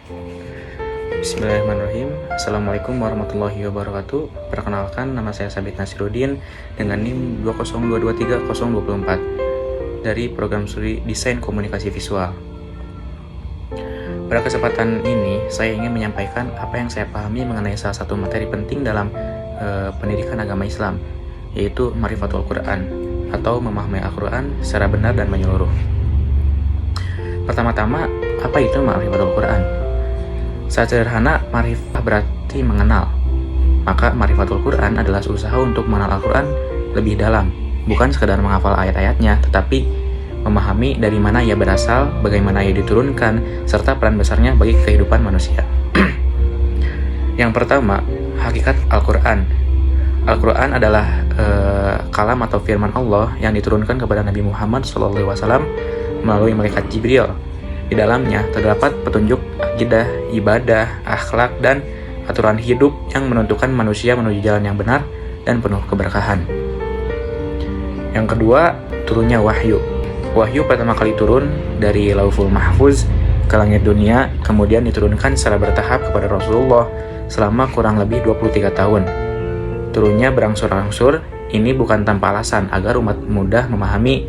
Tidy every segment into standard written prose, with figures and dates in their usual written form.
Bismillahirrahmanirrahim. Assalamualaikum warahmatullahi wabarakatuh. Perkenalkan, nama saya Sabit Nasiruddin dengan NIM 20223.024 dari program studi Desain Komunikasi Visual. Pada kesempatan ini, saya ingin menyampaikan apa yang saya pahami mengenai salah satu materi penting dalam pendidikan agama Islam, yaitu Ma'rifatul Quran atau memahami Al-Quran secara benar dan menyeluruh. Pertama-tama, apa itu Ma'rifatul Quran? Secara sederhana, ma'rifah berarti mengenal. Maka Ma'rifatul Quran adalah usaha untuk mengenal Al-Quran lebih dalam, bukan sekedar menghafal ayat-ayatnya, tetapi memahami dari mana ia berasal, bagaimana ia diturunkan, serta peran besarnya bagi kehidupan manusia. Yang pertama, hakikat Al-Quran. Al-Quran adalah kalam atau firman Allah yang diturunkan kepada Nabi Muhammad SAW melalui malaikat Jibril. Di dalamnya terdapat petunjuk akidah, ibadah, akhlak, dan aturan hidup yang menentukan manusia menuju jalan yang benar dan penuh keberkahan. Yang kedua, turunnya wahyu. Wahyu pertama kali turun dari Lauhul Mahfuz ke langit dunia, kemudian diturunkan secara bertahap kepada Rasulullah selama kurang lebih 23 tahun. Turunnya berangsur-angsur, ini bukan tanpa alasan agar umat mudah memahami,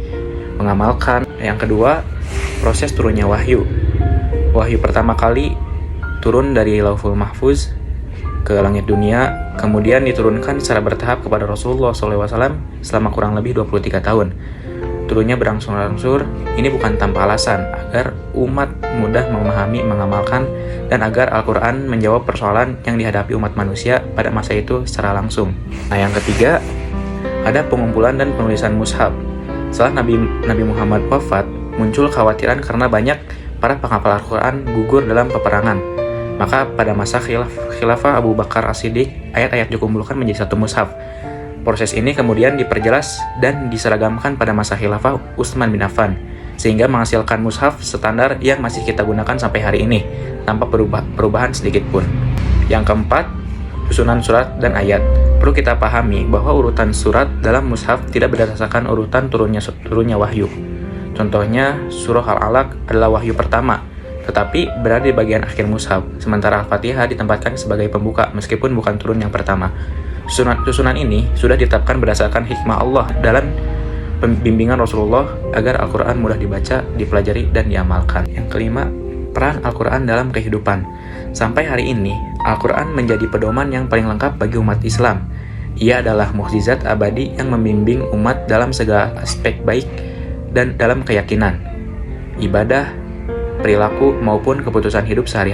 mengamalkan. Yang kedua, proses turunnya wahyu. Wahyu pertama kali turun dari Lauhul Mahfuz ke langit dunia, kemudian diturunkan secara bertahap kepada Rasulullah SAW selama kurang lebih 23 tahun. Turunnya berangsur-angsur, ini bukan tanpa alasan agar umat mudah memahami, mengamalkan, dan agar Al-Quran menjawab persoalan yang dihadapi umat manusia pada masa itu secara langsung. Nah, yang ketiga, ada pengumpulan dan penulisan mushaf. Setelah Nabi Muhammad wafat, muncul kekhawatiran karena banyak para penghafal Al-Quran gugur dalam peperangan. Maka pada masa khilafah Abu Bakar As-Siddiq, ayat-ayat dikumpulkan menjadi satu mushaf. Proses ini kemudian diperjelas dan diseragamkan pada masa khilafah Utsman bin Affan, sehingga menghasilkan mushaf standar yang masih kita gunakan sampai hari ini, tanpa perubahan sedikit pun. Yang keempat, susunan surat dan ayat. Perlu kita pahami bahwa urutan surat dalam mushaf tidak berdasarkan urutan turunnya wahyu. Contohnya, surah Al-Alaq adalah wahyu pertama, tetapi berada di bagian akhir mushaf, sementara Al-Fatihah ditempatkan sebagai pembuka meskipun bukan turun yang pertama. Susunan ini sudah ditetapkan berdasarkan hikmah Allah dalam pembimbingan Rasulullah agar Al-Quran mudah dibaca, dipelajari, dan diamalkan. Yang kelima, peran Al-Quran dalam kehidupan. Sampai hari ini, Al-Quran menjadi pedoman yang paling lengkap bagi umat Islam. Ia adalah mukjizat abadi yang membimbing umat dalam segala aspek baik dan dalam keyakinan, ibadah, perilaku, maupun keputusan hidup sehari-hari.